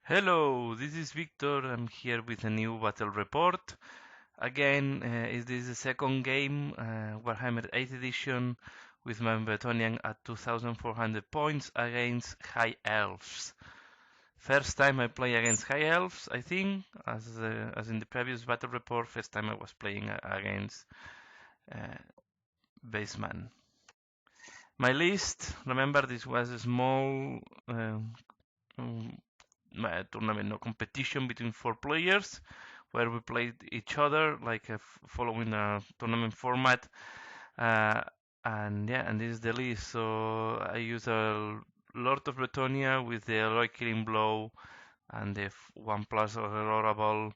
Hello, this is Victor. I'm here with a new battle report. Again, is this the second game, Warhammer 8th edition, with my Bretonnian at 2400 points against High Elves. First time I play against High Elves, I think, as in the previous battle report. First time I was playing against uh, Baseman. My list, remember this was a small um, tournament, no competition between four players where we played each other like following a tournament format. Uh, and yeah, and this is the list. So I use a Lord of Bretonnia with the Heroic Killing Blow and the 1+ Aurora Ball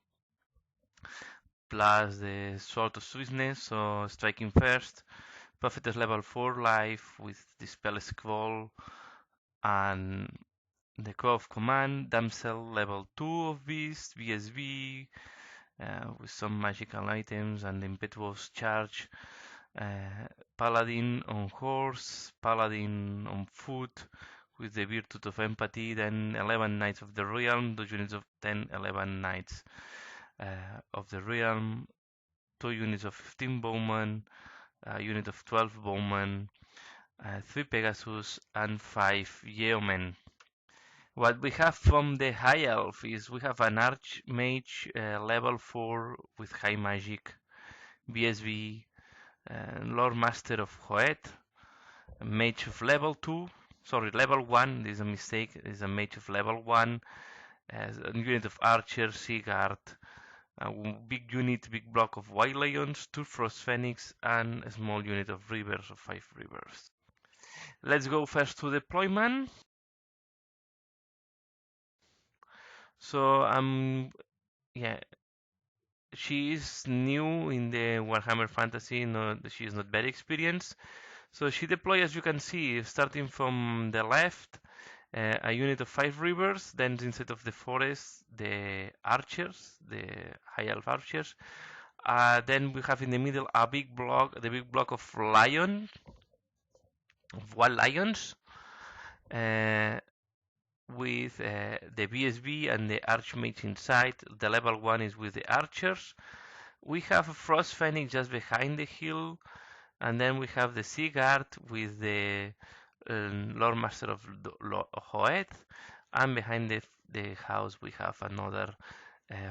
plus the Sword of Swiftness, so striking first. Prophetess level 4 life with Dispel Squall and the Crow of Command. Damsel level 2 of Beast, BSB, with some magical items and impetuous charge. Paladin on horse, paladin on foot with the virtue of empathy, then 11 knights of the realm, 2 units of 10, 11 knights of the realm, 2 units of 15 bowmen, a unit of 12 bowmen, 3 Pegasus, and 5 yeomen. What we have from the High Elf is we have an Archmage level 4 with high magic, BSB, Lord Master of Hoet, a Mage of level 2, sorry, level 1, this is a mistake, this is a Mage of level 1, a unit of Archer, Sea Guard, a big unit, big block of White Lions, 2 Frost Phoenix, and a small unit of Reavers of 5 Reavers. Let's go first to deployment. So, yeah, she is new in the Warhammer Fantasy, she is not very experienced. So she deploys, as you can see, starting from the left, a unit of 5 Reavers, then instead of the forest, the archers, the High Elf archers. Then we have in the middle a big block, the big block of wild lions, uh, with the BSB and the Archmage inside. The level 1 is with the archers. We have a Frost Phoenix just behind the hill, and then we have the Sea Guard with the Lord Master of Hoeth, and behind the house we have another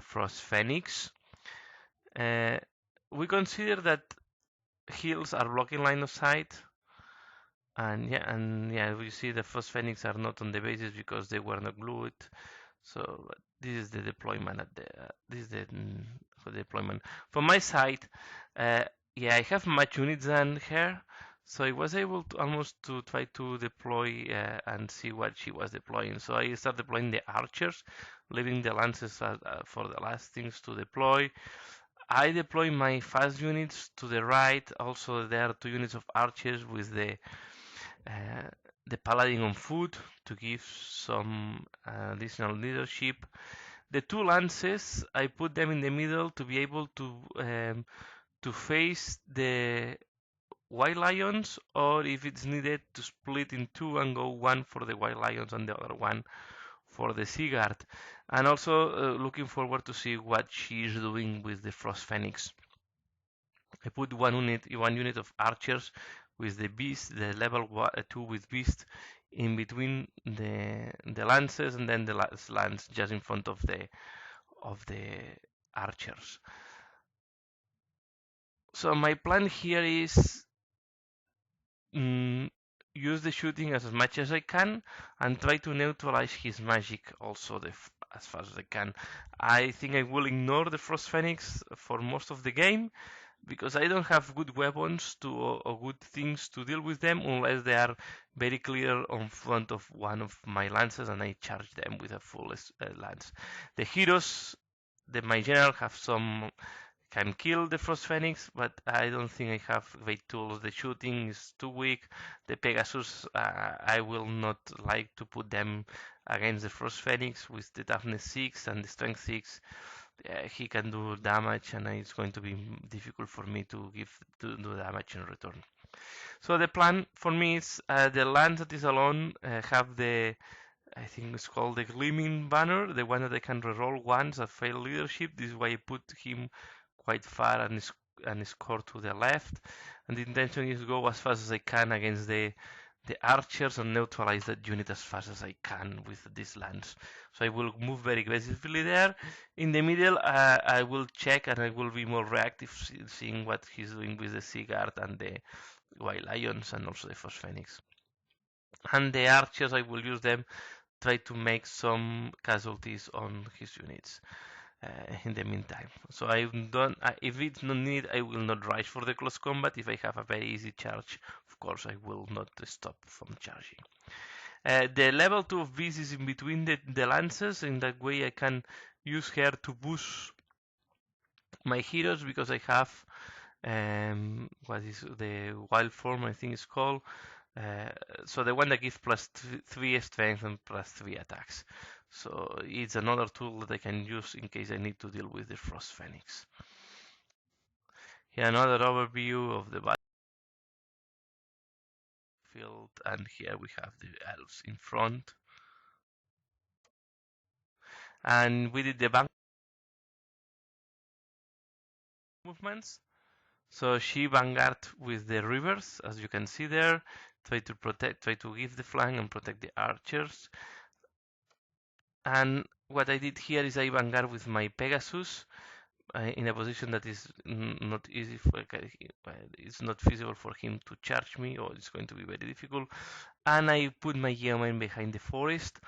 Frost Phoenix. We consider that hills are blocking line of sight, and we see the Frost Phoenix are not on the bases because they were not glued. So this is the deployment at the this is the deployment. From my side, yeah, I have much units than her, so I was able to almost to try to deploy and see what she was deploying. So I started deploying the archers, leaving the lances for the last things to deploy. I deploy my fast units to the right. Also, there are 2 units of archers with uh, the paladin on foot to give some additional leadership. The 2 lances, I put them in the middle to be able to face the white lions, or if it's needed to split in 2 and go one for the white lions and the other one for the Sea Guard. And also looking forward to see what she is doing with the Frost Phoenix. I put one unit of archers with the beast, the level 2 with beast, in between the lances, and then the lance just in front of the archers. So my plan here is use the shooting as much as I can and try to neutralize his magic also as far as I can. I think I will ignore the Frost Phoenix for most of the game because I don't have good weapons or good things to deal with them unless they are very clear on front of one of my lances and I charge them with a full lance. The heroes, my general, have some can kill the Frost Phoenix, but I don't think I have great tools. The shooting is too weak. The Pegasus, I will not like to put them against the Frost Phoenix with the toughness 6 and the strength 6. He can do damage, and it's going to be difficult for me to do damage in return. So the plan for me is the lands that is alone have the I think it's called the Gleaming Banner, the one that I can reroll once at failed leadership. This is why I put him quite far and score to the left. And the intention is to go as fast as I can against the archers and neutralize that unit as fast as I can with this lance. So I will move very aggressively there. In the middle, I will check and I will be more reactive, seeing what he's doing with the Sea Guard and the White Lions and also the Frost Phoenix. And the archers, I will use them, try to make some casualties on his units in the meantime. So I don't, if it's not needed, I will not rush for the close combat. If I have a very easy charge, of course, I will not stop from charging. The level 2 of beast is in between the lances. In that way, I can use her to boost my heroes because I have what is the wild form, I think it's called. So the one that gives plus 3 strength and plus 3 attacks. So it's another tool that I can use in case I need to deal with the Frost Phoenix. Here another overview of the battlefield, and here we have the elves in front. And we did the bank movements. So she vanguard with the rivers, as you can see there, try to give the flank and protect the archers. And what I did here is I vanguard with my Pegasus in a position that is not easy for, it's not feasible for him to charge me, or it's going to be very difficult. And I put my yeomen behind the forest,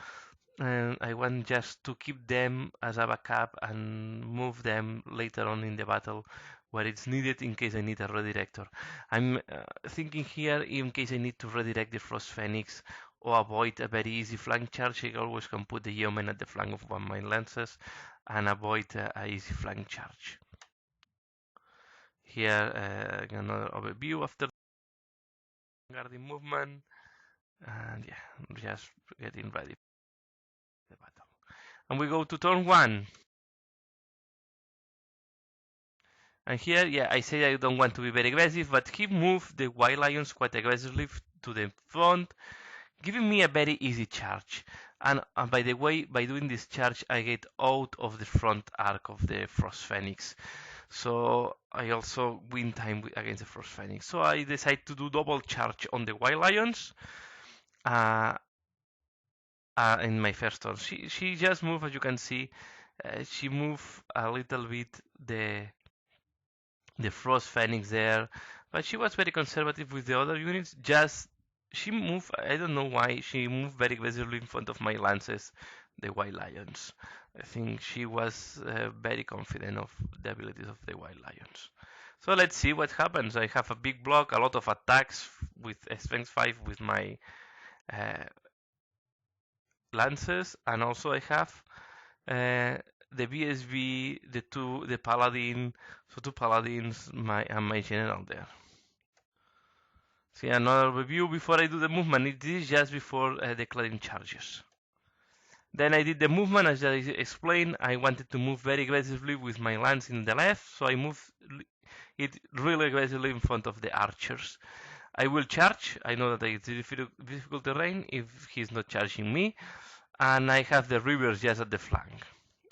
and I want just to keep them as a backup and move them later on in the battle where it's needed in case I need a redirector. I'm thinking here in case I need to redirect the Frost Phoenix or avoid a very easy flank charge, I always can put the yeoman at the flank of one of my lances and avoid a easy flank charge. Here another overview after guarding movement, and yeah, just getting ready for the battle. And we go to turn 1. And here, yeah, I say I don't want to be very aggressive, but he moved the White Lions quite aggressively to the front, giving me a very easy charge. And by the way, by doing this charge, I get out of the front arc of the Frost Phoenix. So I also win time against the Frost Phoenix. So I decide to do double charge on the White Lions in my first turn. She just moved, as you can see, she moved a little bit the Frost Phoenix there, but she was very conservative with the other units. Just she moved, I don't know why, she moved very aggressively in front of my lances, the White Lions. I think she was very confident of the abilities of the White Lions. So let's see what happens. I have a big block, a lot of attacks with strength 5 with my lances, and also I have the BSB, the paladin, so 2 paladins, and my general there. See another review before I do the movement. It is just before declaring charges. Then I did the movement as I explained. I wanted to move very aggressively with my lance in the left, so I moved it really aggressively in front of the archers. I will charge. I know that it's difficult terrain if he's not charging me, and I have the rivers just at the flank.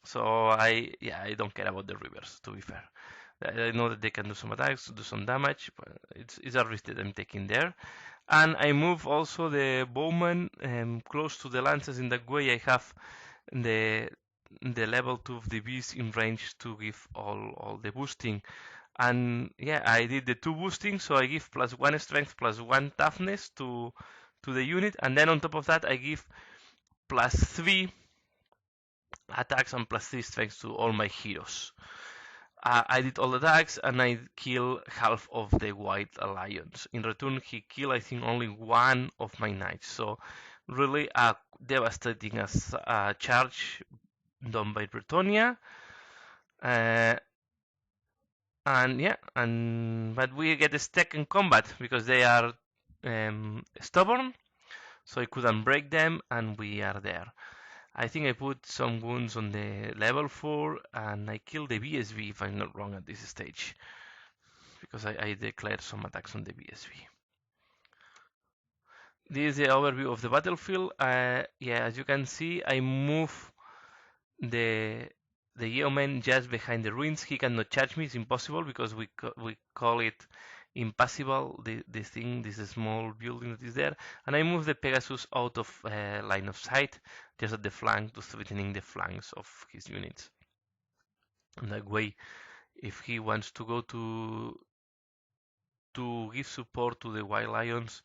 So I don't care about the rivers, to be fair. I know that they can do some attacks, do some damage, but it's a risk that I'm taking there. And I move also the bowman close to the lances. In that way I have the level 2 of the beast in range to give all the boosting. And yeah, I did the 2 boosting, so I give plus 1 strength, plus 1 toughness to the unit, and then on top of that I give plus 3 attacks and plus 3 strength to all my heroes. I did all the attacks and I killed half of the White Lions. In return, he killed, I think, only 1 of my knights. So, really a devastating charge done by Bretonnia. And yeah, but we get stuck in combat because they are stubborn. So I couldn't break them, and we are there. I think I put some wounds on the level 4 and I killed the BSB if I'm not wrong at this stage, because I declared some attacks on the BSB. This is the overview of the battlefield. Yeah, as you can see, I move the the yeoman just behind the ruins. He cannot charge me. It's impossible because we call it impassable. This thing, this small building that is there, and I move the Pegasus out of line of sight, just at the flank, to threatening the flanks of his units. And that way, if he wants to go to give support to the Wild Lions,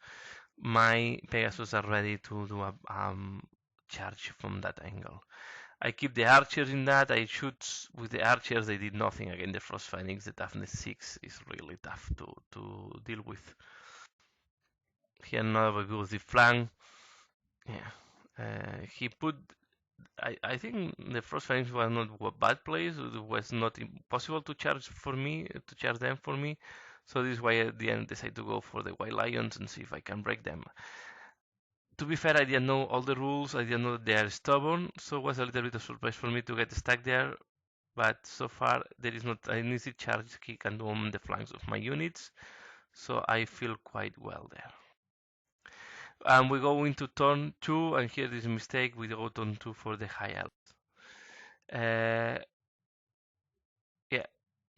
my Pegasus are ready to do a charge from that angle. I keep the archers in that. I shoot with the archers. They did nothing against the Frost Phoenix. The toughness 6 is really tough to deal with. Here another good the flank. Yeah. He put. I think the Frost Phoenix was not a bad place. It was not impossible to charge for me, to charge them for me. So this is why at the end I decided to go for the White Lions and see if I can break them. To be fair, I didn't know all the rules. I didn't know they are stubborn, so it was a little bit of surprise for me to get stuck there. But so far there is not an easy charge he can do on the flanks of my units, so I feel quite well there. And we go into turn 2, and here is a mistake. We go turn 2 for the High Elves. Yeah,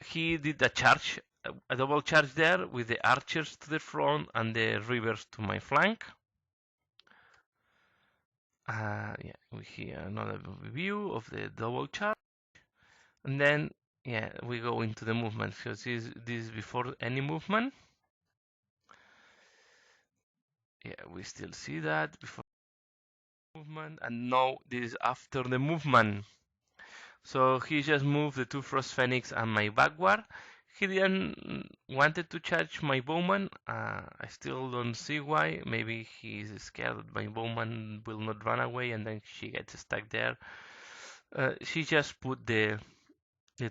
he did a charge, a double charge there with the archers to the front and the reavers to my flank. Yeah, we hear another view of the double charge, and then yeah, we go into the movement because this is before any movement. Yeah, we still see that before movement, and now this is after the movement. So he just moved the two Frost Phoenix and my backward. He didn't wanted to charge my bowman. I still don't see why. Maybe he's scared that my bowman will not run away and then she gets stuck there. She just put the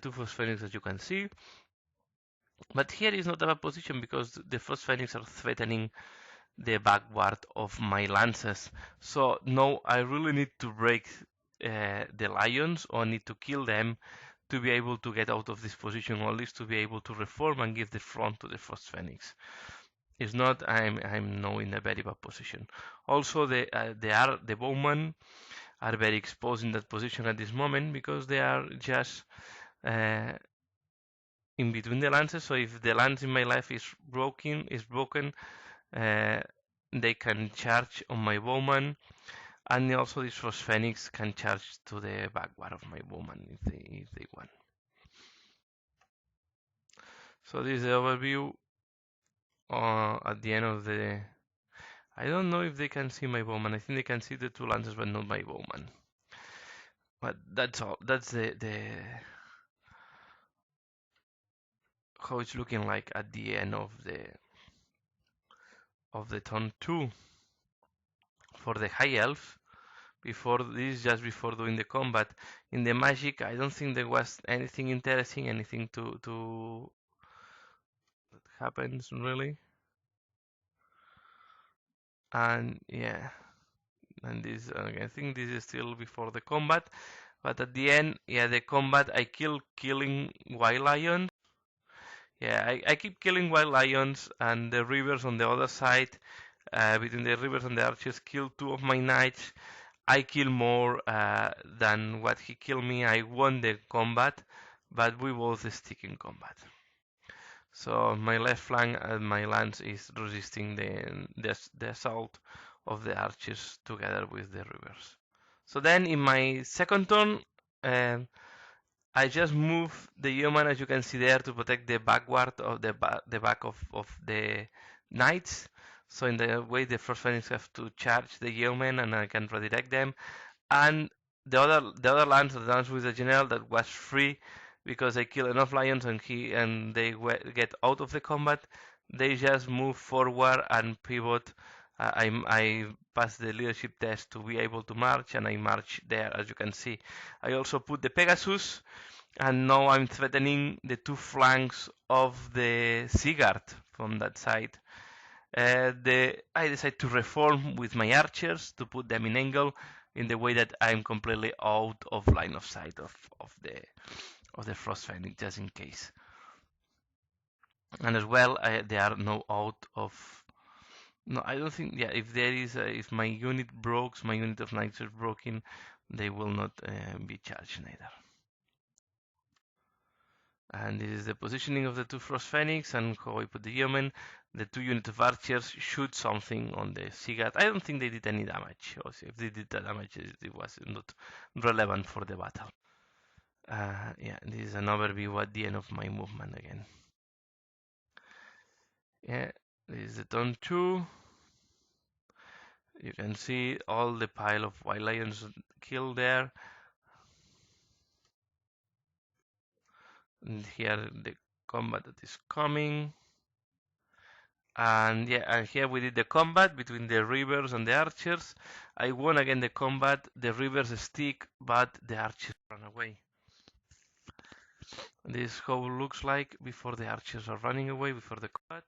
two Frost Phoenix, as you can see. But here is not a bad position because the Frost Phoenix are threatening the backward of my lances. So now I really need to break the lions, or need to kill them to be able to get out of this position, or at least to be able to reform and give the front to the Frost Phoenix. If not, I'm now in a very bad position. Also, the bowmen are very exposed in that position at this moment because they are just uh, in between the lances. So if the lance in my left is broken, uh, they can charge on my bowman, and also this Frost Phoenix can charge to the backward of my bowman if they want. So this is the overview at the end of the. I don't know if they can see my bowman. I think they can see the two lances, but not my bowman. But that's all. That's the how it's looking like at the end of the turn 2 for the High Elves. Before this, just before doing the combat. In the magic, I don't think there was anything interesting, anything to that happens really. And yeah, and this I think this is still before the combat, but at the end, yeah, the combat I killing wild lions. Yeah, I keep killing wild lions, and the rivers on the other side. Between the rivers and the archers, kill two of my knights. I kill more than what he killed me. I won the combat, but we both stick in combat. So my left flank and my lance is resisting the assault of the archers together with the rivers. So then in my second turn, um, I just move the yeoman, as you can see there, to protect the backward of the back of the knights. So in the way the Frost Phoenix have to charge the yeoman, and I can redirect them. And the other lance, the lance with the general, that was free because I killed enough lions and they get out of the combat. They just move forward and pivot. I passed the leadership test to be able to march, and I march there, as you can see. I also put the Pegasus, and now I'm threatening the two flanks of the Seaguard from that side. I decide to reform with my archers to put them in angle in the way that I'm completely out of line of sight of the Frost Phoenix, just in case. And as well, they are now out of No, I don't think. Yeah, if there is, if my unit breaks, my unit of knights is broken, they will not be charged neither. And this is the positioning of the two Frost Phoenix and how I put the yeoman. The two units of archers shoot something on the Sigurd. I don't think they did any damage. Also, if they did the damage, it was not relevant for the battle. Yeah, this is an overview at the end of my movement again. Yeah, this is the turn 2. You can see all the pile of white lions killed there. And here the combat that is coming. And yeah, and here we did the combat between the reavers and the archers. I won again the combat. The reavers stick, but the archers run away. This is how it looks like before the archers are running away before the combat.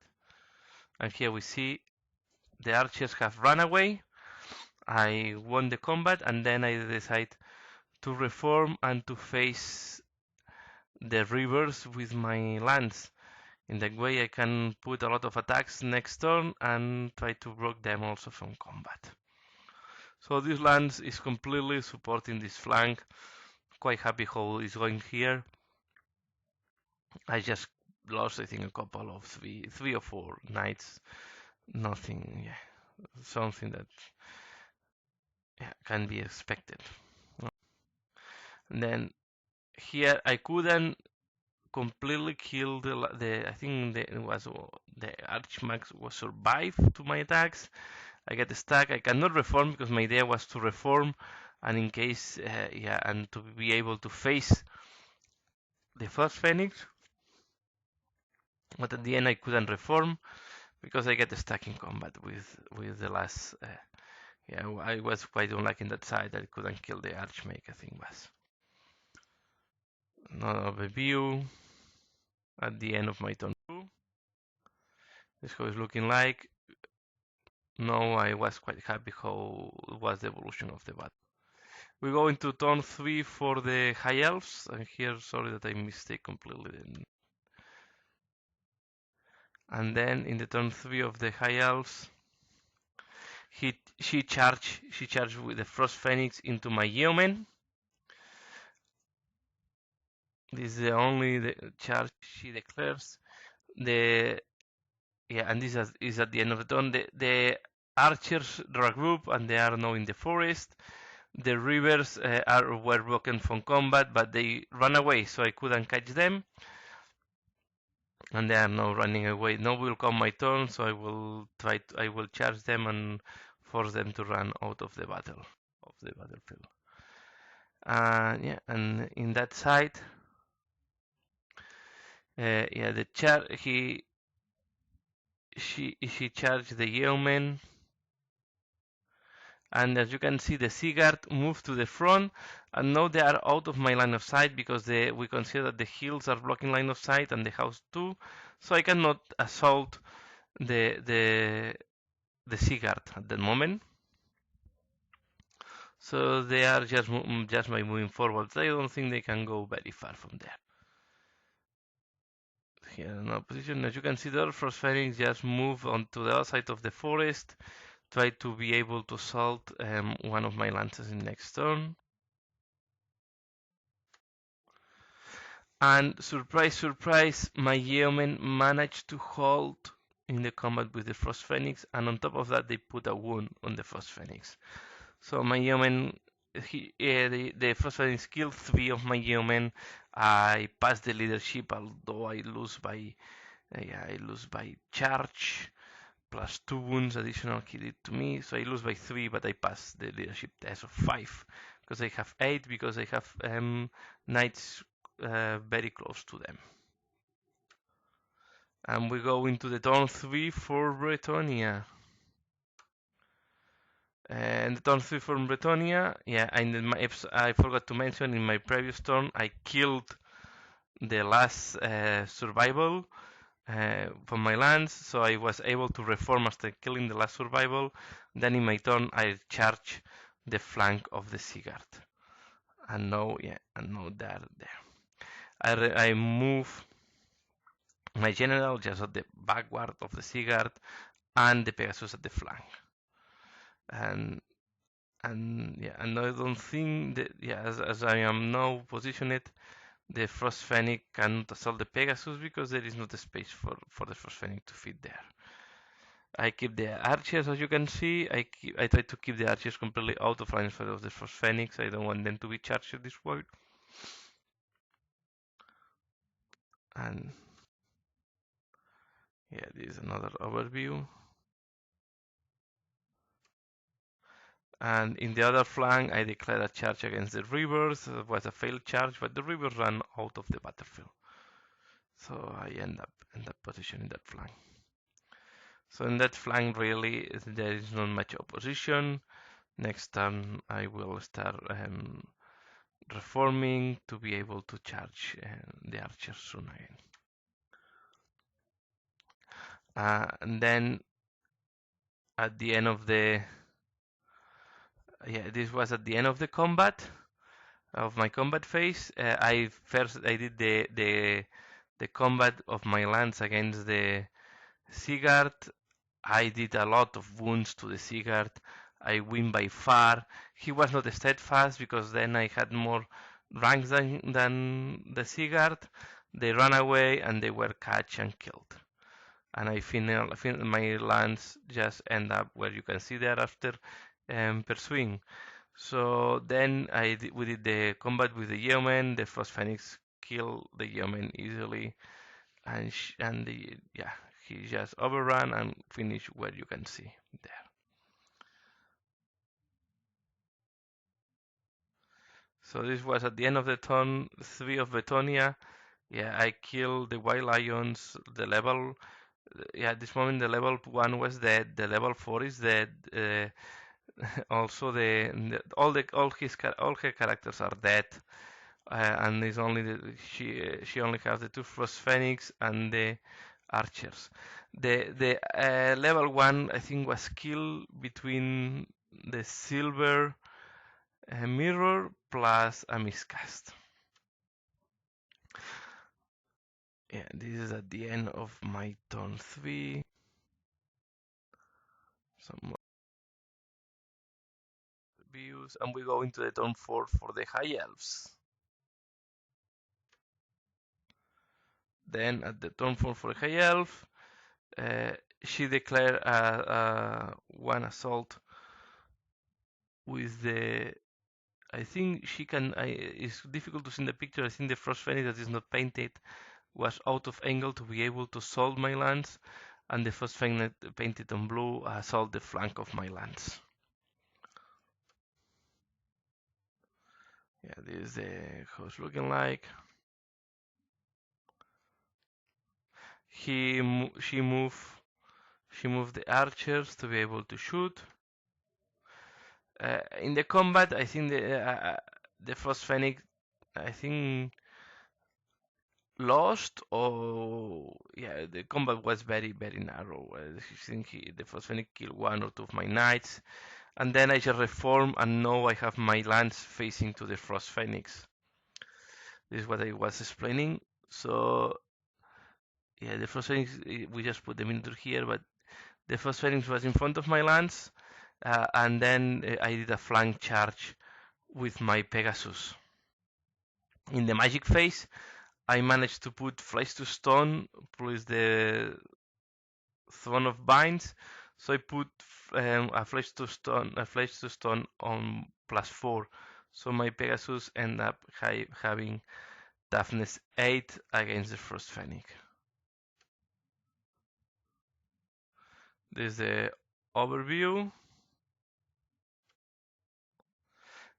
And here we see the archers have run away. I won the combat, and then I decide to reform and to face the reavers with my lance. In that way I can put a lot of attacks next turn and try to block them also from combat. So this lance is completely supporting this flank. Quite happy how it's going here. I just lost, I think, a couple of three or four knights. Nothing, yeah, something that can be expected. And then here I couldn't completely kill the I think it was the Archmax was survived to my attacks. I get stuck. I cannot reform because my idea was to reform, and in case yeah, and to be able to face the first Phoenix. But at the end I couldn't reform because I get stuck in combat with the last. Yeah, I was quite unlucky in that side. I couldn't kill the Archmage. I think was. Another overview at the end of my turn 2. This is how it's looking like. No, I was quite happy how was the evolution of the battle. We go into turn 3 for the High Elves, and here, sorry that I mistake completely. And then in the turn 3 of the High Elves, she charged with the Frost Phoenix into my Yeoman. This is the only charge she declares. And this is at the end of the turn. The archers regroup and they are now in the forest. The rivers were broken from combat, but they ran away, so I couldn't catch them. And they are now running away. Now will come my turn, so I will charge them and force them to run out of the battlefield. Yeah, and in that side, yeah, she charged the yeoman. And as you can see, the Sigurd moved to the front, and now they are out of my line of sight because we consider that the hills are blocking line of sight and the house too, so I cannot assault the Sigurd at the moment. So they are just by moving forward. I don't think they can go very far from there. Here in our position, as you can see, the Frost Phoenix just move onto the other side of the forest, try to be able to assault one of my lances in next turn. And surprise, surprise, my yeoman managed to hold in the combat with the Frost Phoenix, and on top of that, they put a wound on the Frost Phoenix. So my yeoman, the Frost Phoenix killed 3 of my yeomen. I passed the leadership, although I lose by charge plus 2 wounds additional he did to me. So I lose by 3, but I pass the leadership test of 5 because I have 8 because I have knights very close to them. And we go into the turn 3 for Bretonnia. And the turn 3 for Bretonnia, yeah, I forgot to mention in my previous turn I killed the last survival from my lands, so I was able to reform after killing the last survival. Then in my turn I charge the flank of the Sigurd. And now they're there. I move my general just at the backward of the Sigurd, and the Pegasus at the flank. And yeah, and I don't think that, yeah, as I am now positioned, the Frost Fenix cannot assault the Pegasus because there is not a space for the Frost Fenix to fit there. I keep the archers, as you can see. I try to keep the archers completely out of line of the Frost Phoenix. I don't want them to be charged this way. And yeah, this is another overview. And in the other flank, I declared a charge against the rivers. It was a failed charge, but the rivers ran out of the battlefield. So I end up positioning that flank. So in that flank, really, there is not much opposition. Next turn, I will start reforming to be able to charge the archers soon again. And then at the end of the this was at the end of the combat of my combat phase. I did the combat of my lance against the Seaguard. I did a lot of wounds to the Seaguard. I win by far. He was not steadfast because then I had more ranks than the Seaguard. They ran away and they were catched and killed. And I think my lance just end up where you can see there after pursuing. So then we did the combat with the yeoman. The Frost Phoenix killed the yeoman easily, and he just overran and finished where you can see there. So this was at the end of the turn 3 of Bretonnia. Yeah, I killed the White Lions. The level, yeah, at this moment the level 1 was dead. The level 4 is dead. Also, all her characters are dead, and it's only she only has the two Frost Phoenix and the archers. The level 1 I think was killed between the silver mirror plus a miscast. Yeah, this is at the end of my turn 3. Some more views, and we go into the turn 4 for the High Elves. Then at the turn 4 for High Elf, she declared one assault with the. I think she can. It's difficult to see in the picture. I think the Frost Phoenix that is not painted was out of angle to be able to assault my lance, and the Frost Phoenix painted on blue assault the flank of my lance. Yeah, this is how it's looking like. She moved the archers to be able to shoot. In the combat, I think the Frost Phoenix, I think, lost, or yeah, the combat was very narrow. I think the Frost Phoenix killed one or two of my knights, and then I just reform, and now I have my lance facing to the Frost Phoenix. This is what I was explaining. So yeah, the Frost Phoenix, we just put them into here, but the Frost Phoenix was in front of my lance, and then I did a flank charge with my Pegasus. In the magic phase, I managed to put Flesh to Stone plus the Throne of Binds, so I put a Flesh to Stone on +4, so my Pegasus end up having toughness 8 against the Frost Phoenix. This is the overview.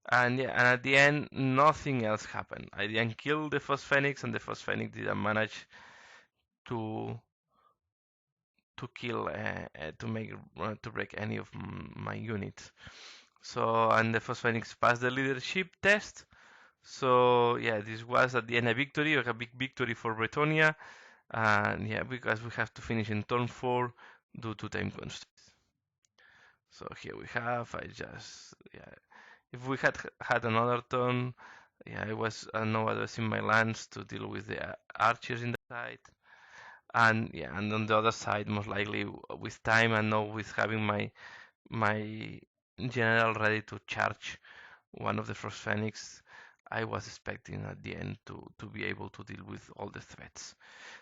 And yeah, and at the end, nothing else happened. I didn't kill the Frost Phoenix, and the Frost Phoenix didn't manage to kill to break any of my units. So, and the Frost Phoenix passed the leadership test. So yeah, this was at the end a victory, like a big victory for Bretonnia. And yeah, because we have to finish in turn 4 due to time constraints. So here we have. If we had another turn, yeah, I was now addressing my lance to deal with the archers in the side. And yeah, and on the other side, most likely with time and now with having my general ready to charge one of the Frost Phoenix, I was expecting at the end to be able to deal with all the threats.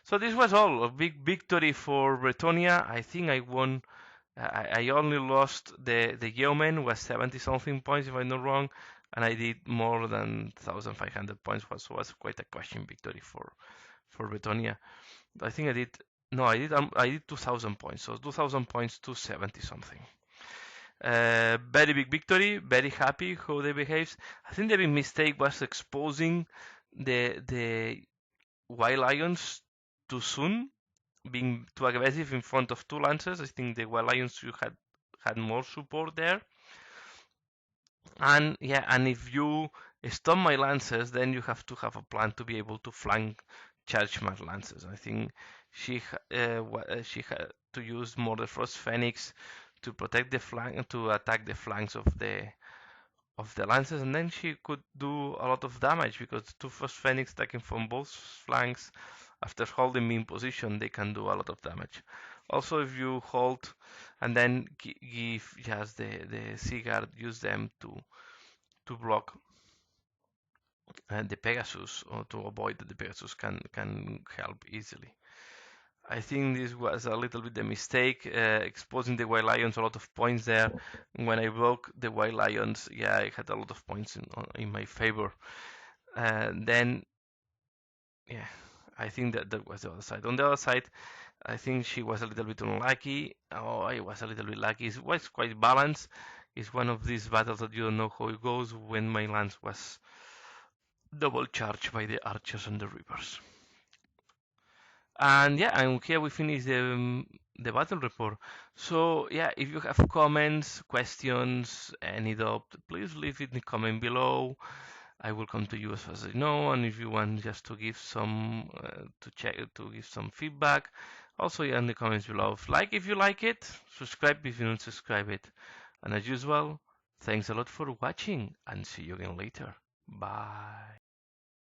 So this was all a big victory for Bretonnia. I think I won. I only lost the Yeoman was 70 something points if I'm not wrong, and I did more than 1,500 points. Was quite a crushing victory for Bretonnia. I think I did. No, I did 2,000 points. So 2,000 points to 70 something. Very big victory. Very happy how they behaved. I think the big mistake was exposing the Wild Lions too soon, being too aggressive in front of two lancers. I think the Wild Lions you had more support there. And yeah, and if you stop my lancers, then you have to have a plan to be able to flank charge my lancers. I think she had to use more the Frost Phoenix to protect the flank, to attack the flanks of the lancers, and then she could do a lot of damage because two Frost Phoenix attacking from both flanks after holding me in position, they can do a lot of damage. Also, if you hold and then give just the Sea Guard, use them to block the Pegasus or to avoid that the Pegasus can help easily. I think this was a little bit the mistake, exposing the White Lions a lot of points there. When I broke the White Lions, yeah, I had a lot of points in my favor. Then, yeah, I think that was the other side. On the other side, I think she was a little bit unlucky. Oh, I was a little bit lucky. It was quite balanced. It's one of these battles that you don't know how it goes when my lance was double charged by the archers and the reapers. And yeah, and here we finish the battle report. So yeah, if you have comments, questions, any doubt, please leave it in the comment below. I will come to you as fast as I know, and if you want just to give some to give some feedback, also yeah, in the comments below. Like if you like it, subscribe if you don't subscribe it, and as usual, thanks a lot for watching, and see you again later. Bye.